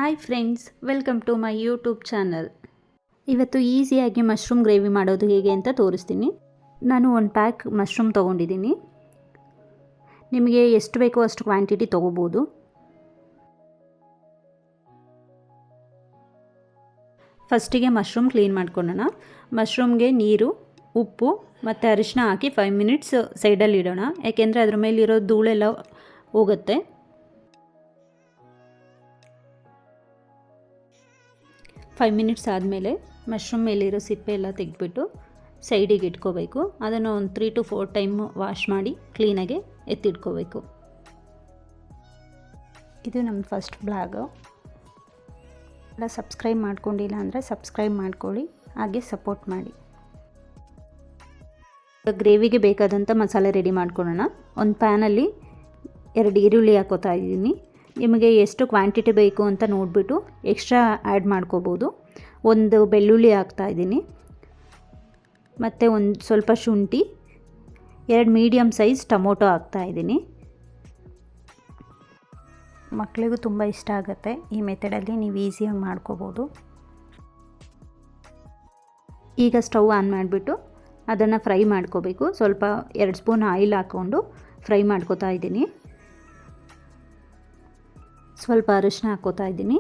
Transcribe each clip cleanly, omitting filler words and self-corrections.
Hi friends, welcome to my YouTube channel. ಇವತ್ತು ಈಸಿಯಾಗಿ mushroom gravy ಮಾಡೋದು ಹೇಗೆ ಅಂತ ತೋರಿಸ್ತೀನಿ. ನಾನು ಒಂದು ಪ್ಯಾಕ್ ಮಶ್ರೂಮ್ ತೊಗೊಂಡಿದ್ದೀನಿ. ನಿಮಗೆ ಎಷ್ಟು ಬೇಕೋ ಅಷ್ಟು ಕ್ವಾಂಟಿಟಿ ತೊಗೋಬೋದು. ಫಸ್ಟಿಗೆ ಮಶ್ರೂಮ್ ಕ್ಲೀನ್ ಮಾಡ್ಕೊಳ್ಳೋಣ. ಮಶ್ರೂಮ್ಗೆ ನೀರು, ಉಪ್ಪು ಮತ್ತು ಅರಿಶಿನ ಹಾಕಿ 5 ಮಿನಿಟ್ಸ್ ಸೈಡಲ್ಲಿ ಇಡೋಣ. ಯಾಕೆಂದರೆ ಅದ್ರ ಮೇಲಿರೋ ಧೂಳೆಲ್ಲ ಹೋಗುತ್ತೆ. 5 ಮಿನಿಟ್ಸ್ ಆದಮೇಲೆ ಮಶ್ರೂಮ್ ಮೇಲಿರೋ ಸಿಪ್ಪೆ ಎಲ್ಲ ತೆಗೆದ್ಬಿಟ್ಟು ಸೈಡಿಗೆ ಇಟ್ಕೋಬೇಕು. ಅದನ್ನು ಒಂದು 3 to 4 ಟೈಮ್ ವಾಶ್ ಮಾಡಿ ಕ್ಲೀನಾಗಿ ಎತ್ತಿಟ್ಕೋಬೇಕು. ಇದು ನಮ್ಮ ಫಸ್ಟ್ ಬ್ಲಾಗು. ಎಲ್ಲ ಸಬ್ಸ್ಕ್ರೈಬ್ ಮಾಡ್ಕೊಂಡಿಲ್ಲ ಅಂದರೆ ಸಬ್ಸ್ಕ್ರೈಬ್ ಮಾಡ್ಕೊಳ್ಳಿ, ಹಾಗೆ ಸಪೋರ್ಟ್ ಮಾಡಿ. ಗ್ರೇವಿಗೆ ಬೇಕಾದಂಥ ಮಸಾಲೆ ರೆಡಿ ಮಾಡ್ಕೊಳ್ಳೋಣ. ಒಂದು ಪ್ಯಾನಲ್ಲಿ 2 ಈರುಳ್ಳಿ ಹಾಕೋತಾ ಇದ್ದೀನಿ. ನಿಮಗೆ ಎಷ್ಟು ಕ್ವಾಂಟಿಟಿ ಬೇಕು ಅಂತ ನೋಡಿಬಿಟ್ಟು ಎಕ್ಸ್ಟ್ರಾ ಆ್ಯಡ್ ಮಾಡ್ಕೋಬೋದು. 1 ಬೆಳ್ಳುಳ್ಳಿ ಹಾಕ್ತಾಯಿದ್ದೀನಿ, ಮತ್ತು ಒಂದು ಸ್ವಲ್ಪ ಶುಂಠಿ, 2 ಮೀಡಿಯಮ್ ಸೈಜ್ ಟೊಮೊಟೊ ಹಾಕ್ತಾಯಿದ್ದೀನಿ. ಮಕ್ಕಳಿಗೂ ತುಂಬ ಇಷ್ಟ ಆಗುತ್ತೆ. ಈ ಮೆಥಡಲ್ಲಿ ನೀವು ಈಸಿಯಾಗಿ ಮಾಡ್ಕೋಬೋದು. ಈಗ ಸ್ಟವ್ ಆನ್ ಮಾಡಿಬಿಟ್ಟು ಅದನ್ನು ಫ್ರೈ ಮಾಡ್ಕೋಬೇಕು. ಸ್ವಲ್ಪ 2 ಸ್ಪೂನ್ ಆಯಿಲ್ ಹಾಕ್ಕೊಂಡು ಫ್ರೈ ಮಾಡ್ಕೋತಾ ಇದ್ದೀನಿ. ಸ್ವಲ್ಪ ಅರಿಶಿನ ಹಾಕ್ಕೋತಾ ಇದ್ದೀನಿ.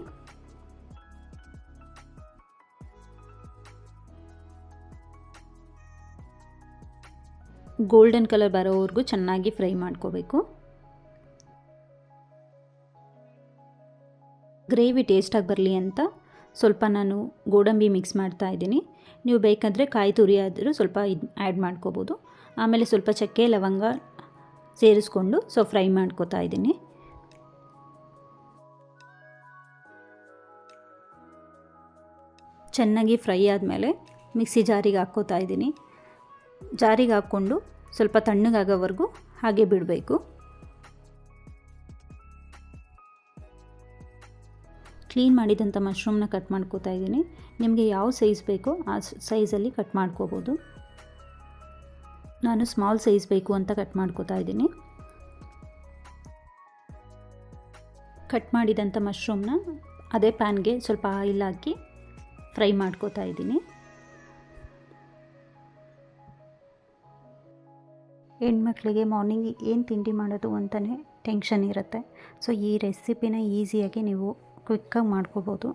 ಗೋಲ್ಡನ್ ಕಲರ್ ಬರೋವರೆಗೂ ಚೆನ್ನಾಗಿ ಫ್ರೈ ಮಾಡ್ಕೋಬೇಕು. ಗ್ರೇವಿ ಟೇಸ್ಟಾಗಿ ಬರಲಿ ಅಂತ ಸ್ವಲ್ಪ ನಾನು ಗೋಡಂಬಿ ಮಿಕ್ಸ್ ಮಾಡ್ತಾ ಇದ್ದೀನಿ. ನೀವು ಬೇಕಾದರೆ ಕಾಯಿ ತುರಿ ಆದರೂ ಸ್ವಲ್ಪ ಆ್ಯಡ್ ಮಾಡ್ಕೋಬೋದು. ಆಮೇಲೆ ಸ್ವಲ್ಪ ಚಕ್ಕೆ ಲವಂಗ ಸೇರಿಸ್ಕೊಂಡು ಫ್ರೈ ಮಾಡ್ಕೋತಾ ಇದ್ದೀನಿ. ಚೆನ್ನಾಗಿ ಫ್ರೈ ಆದಮೇಲೆ ಮಿಕ್ಸಿ ಜಾರಿಗೆ ಹಾಕ್ಕೋತಾ ಇದ್ದೀನಿ. ಜಾರಿಗೆ ಹಾಕ್ಕೊಂಡು ಸ್ವಲ್ಪ ತಣ್ಣಗಾಗೋವರೆಗೂ ಹಾಗೆ ಬಿಡಬೇಕು. ಕ್ಲೀನ್ ಮಾಡಿದಂಥ ಮಶ್ರೂಮ್ನ ಕಟ್ ಮಾಡ್ಕೋತಾ ಇದ್ದೀನಿ. ನಿಮಗೆ ಯಾವ ಸೈಜ್ ಬೇಕೋ ಆ ಸೈಜಲ್ಲಿ ಕಟ್ ಮಾಡ್ಕೋಬೋದು. ನಾನು ಸ್ಮಾಲ್ ಸೈಜ್ ಬೇಕು ಅಂತ ಕಟ್ ಮಾಡ್ಕೋತಾ ಇದ್ದೀನಿ. ಕಟ್ ಮಾಡಿದಂಥ ಮಶ್ರೂಮ್ನ ಅದೇ ಪ್ಯಾನ್ಗೆ ಸ್ವಲ್ಪ ಆಯಿಲ್ ಹಾಕಿ ಫ್ರೈ ಮಾಡ್ಕೋತಾ ಇದ್ದೀನಿ. ಹೆಣ್ಮಕ್ಳಿಗೆ ಮಾರ್ನಿಂಗ್ ಏನು ತಿಂಡಿ ಮಾಡೋದು ಅಂತಲೇ ಟೆನ್ಷನ್ ಇರುತ್ತೆ. ಸೊ ಈ ರೆಸಿಪಿನ ಈಸಿಯಾಗಿ ನೀವು ಕ್ವಿಕ್ಕಾಗಿ ಮಾಡ್ಕೋಬೋದು.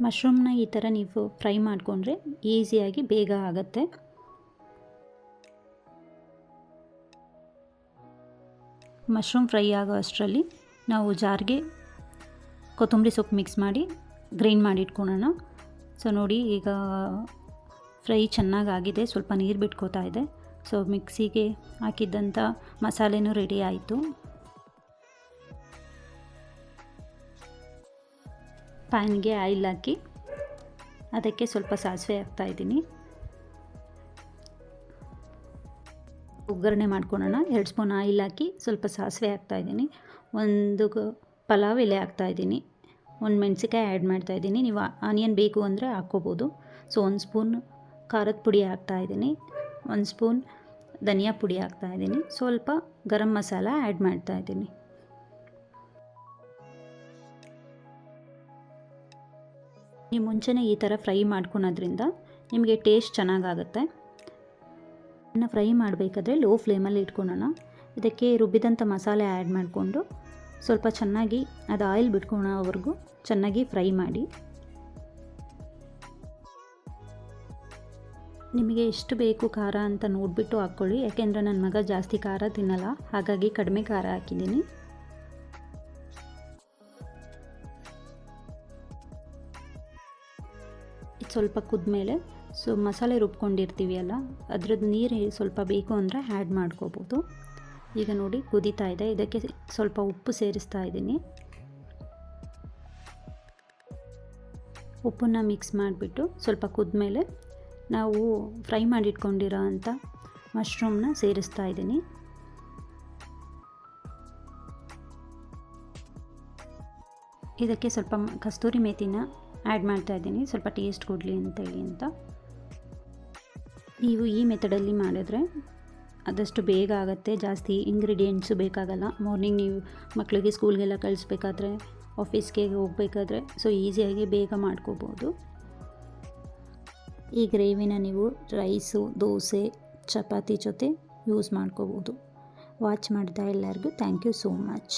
ಮಶ್ರೂಮ್ನ ಈ ಥರ ನೀವು ಫ್ರೈ ಮಾಡಿಕೊಂಡ್ರೆ ಈಸಿಯಾಗಿ ಬೇಗ ಆಗುತ್ತೆ. ಮಶ್ರೂಮ್ ಫ್ರೈ ಆಗೋ ಅಷ್ಟರಲ್ಲಿ ನಾವು ಜಾರ್ಗೆ ಕೊತ್ತಂಬರಿ ಸೊಪ್ಪು ಮಿಕ್ಸ್ ಮಾಡಿ ಗ್ರೈಂಡ್ ಮಾಡಿ ಇಟ್ಕೊಳ್ಳೋಣ. ಸೊ ನೋಡಿ, ಈಗ ಫ್ರೈ ಚೆನ್ನಾಗಾಗಿದೆ. ಸ್ವಲ್ಪ ನೀರು ಬಿಟ್ಕೋತಾ ಇದೆ. ಸೊ ಮಿಕ್ಸಿಗೆ ಹಾಕಿದ್ದಂಥ ಮಸಾಲೆನೂ ರೆಡಿ ಆಯಿತು. ಪ್ಯಾನ್ಗೆ ಆಯಿಲ್ ಹಾಕಿ ಅದಕ್ಕೆ ಸ್ವಲ್ಪ ಸಾಸಿವೆ ಹಾಕ್ತಾಯಿದ್ದೀನಿ. ಒಗ್ಗರಣೆ ಮಾಡ್ಕೊಳ್ಳೋಣ. 2 ಸ್ಪೂನ್ ಆಯಿಲ್ ಹಾಕಿ ಸ್ವಲ್ಪ ಸಾಸಿವೆ ಹಾಕ್ತಾಯಿದ್ದೀನಿ. 1 ಪಲಾವ್ ಎಲೆ ಹಾಕ್ತಾಯಿದ್ದೀನಿ. 1 ಮೆಣಸಿಕಾಯಿ ಆ್ಯಡ್ ಮಾಡ್ತಾಯಿದ್ದೀನಿ. ನೀವು ಆನಿಯನ್ ಬೇಕು ಅಂದರೆ ಹಾಕ್ಕೋಬೋದು. ಸೊ 1 ಸ್ಪೂನ್ ಖಾರದ ಪುಡಿ ಹಾಕ್ತಾಯಿದ್ದೀನಿ. 1 ಸ್ಪೂನ್ ಧನಿಯಾ ಪುಡಿ ಹಾಕ್ತಾಯಿದ್ದೀನಿ. ಸ್ವಲ್ಪ ಗರಂ ಮಸಾಲ ಆ್ಯಡ್ ಮಾಡ್ತಾಯಿದ್ದೀನಿ. ನೀವು ಮುಂಚೆನೇ ಈ ಥರ ಫ್ರೈ ಮಾಡ್ಕೊಳೋದ್ರಿಂದ ನಿಮಗೆ ಟೇಸ್ಟ್ ಚೆನ್ನಾಗಾಗುತ್ತೆ. ಇನ್ನು ಫ್ರೈ ಮಾಡಬೇಕಾದ್ರೆ ಲೋ ಫ್ಲೇಮಲ್ಲಿ ಇಟ್ಕೊಳ್ಳೋಣ. ಇದಕ್ಕೆ ರುಬ್ಬಿದಂಥ ಮಸಾಲೆ ಆ್ಯಡ್ ಮಾಡಿಕೊಂಡು ಸ್ವಲ್ಪ ಚೆನ್ನಾಗಿ ಅದು ಆಯಿಲ್ ಬಿಟ್ಕೊಳ್ಳೋವರೆಗೂ ಚೆನ್ನಾಗಿ ಫ್ರೈ ಮಾಡಿ. ನಿಮಗೆ ಎಷ್ಟು ಬೇಕು ಖಾರ ಅಂತ ನೋಡಿಬಿಟ್ಟು ಹಾಕ್ಕೊಳ್ಳಿ. ಯಾಕೆಂದರೆ ನನ್ನ ಮಗ ಜಾಸ್ತಿ ಖಾರ ತಿನ್ನಲ್ಲ, ಹಾಗಾಗಿ ಕಡಿಮೆ ಖಾರ ಹಾಕಿದ್ದೀನಿ. ಇದು ಸ್ವಲ್ಪ ಕುದ್ಮೇಲೆ ಮಸಾಲೆ ರುಬ್ಕೊಂಡಿರ್ತೀವಿ ಅಲ್ಲ, ಅದ್ರದ್ದು ನೀರು ಸ್ವಲ್ಪ ಬೇಕು ಅಂದರೆ ಆ್ಯಡ್ ಮಾಡ್ಕೋಬೋದು. ಈಗ ನೋಡಿ ಕುದೀತಾ ಇದೆ. ಇದಕ್ಕೆ ಸ್ವಲ್ಪ ಉಪ್ಪು ಸೇರಿಸ್ತಾ ಇದ್ದೀನಿ. ಉಪ್ಪನ್ನು ಮಿಕ್ಸ್ ಮಾಡಿಬಿಟ್ಟು ಸ್ವಲ್ಪ ಕುದ್ಮೇಲೆ ನಾವು ಫ್ರೈ ಮಾಡಿಟ್ಕೊಂಡಿರೋ ಅಂಥ ಮಶ್ರೂಮ್ನ ಸೇರಿಸ್ತಾ ಇದ್ದೀನಿ. ಇದಕ್ಕೆ ಸ್ವಲ್ಪ ಕಸ್ತೂರಿ ಮೇಥಿನ ಆ್ಯಡ್ ಮಾಡ್ತಾ ಇದ್ದೀನಿ, ಸ್ವಲ್ಪ ಟೇಸ್ಟ್ ಕೊಡಲಿ ಅಂತೇಳಿ ಅಂತ. ನೀವು ಈ ಮೆಥಡಲ್ಲಿ ಮಾಡಿದ್ರೆ ಆದಷ್ಟು ಬೇಗ ಆಗುತ್ತೆ, ಜಾಸ್ತಿ ಇಂಗ್ರೀಡಿಯೆಂಟ್ಸು ಬೇಕಾಗಲ್ಲ. ಮಾರ್ನಿಂಗ್ ನೀವು ಮಕ್ಕಳಿಗೆ ಸ್ಕೂಲ್ಗೆಲ್ಲ ಕಳಿಸ್ಬೇಕಾದ್ರೆ, ಆಫೀಸ್ಗೆ ಹೋಗ್ಬೇಕಾದ್ರೆ ಸೊ ಈಸಿಯಾಗಿ ಬೇಗ ಮಾಡ್ಕೋಬೋದು. ಈ ಗ್ರೇವಿನ ನೀವು ರೈಸು, ದೋಸೆ, ಚಪಾತಿ ಜೊತೆ ಯೂಸ್ ಮಾಡ್ಕೋಬೋದು. ವಾಚ್ ಮಾಡಿದ ಎಲ್ಲರಿಗೂ ಥ್ಯಾಂಕ್ ಯು ಸೋ ಮಚ್.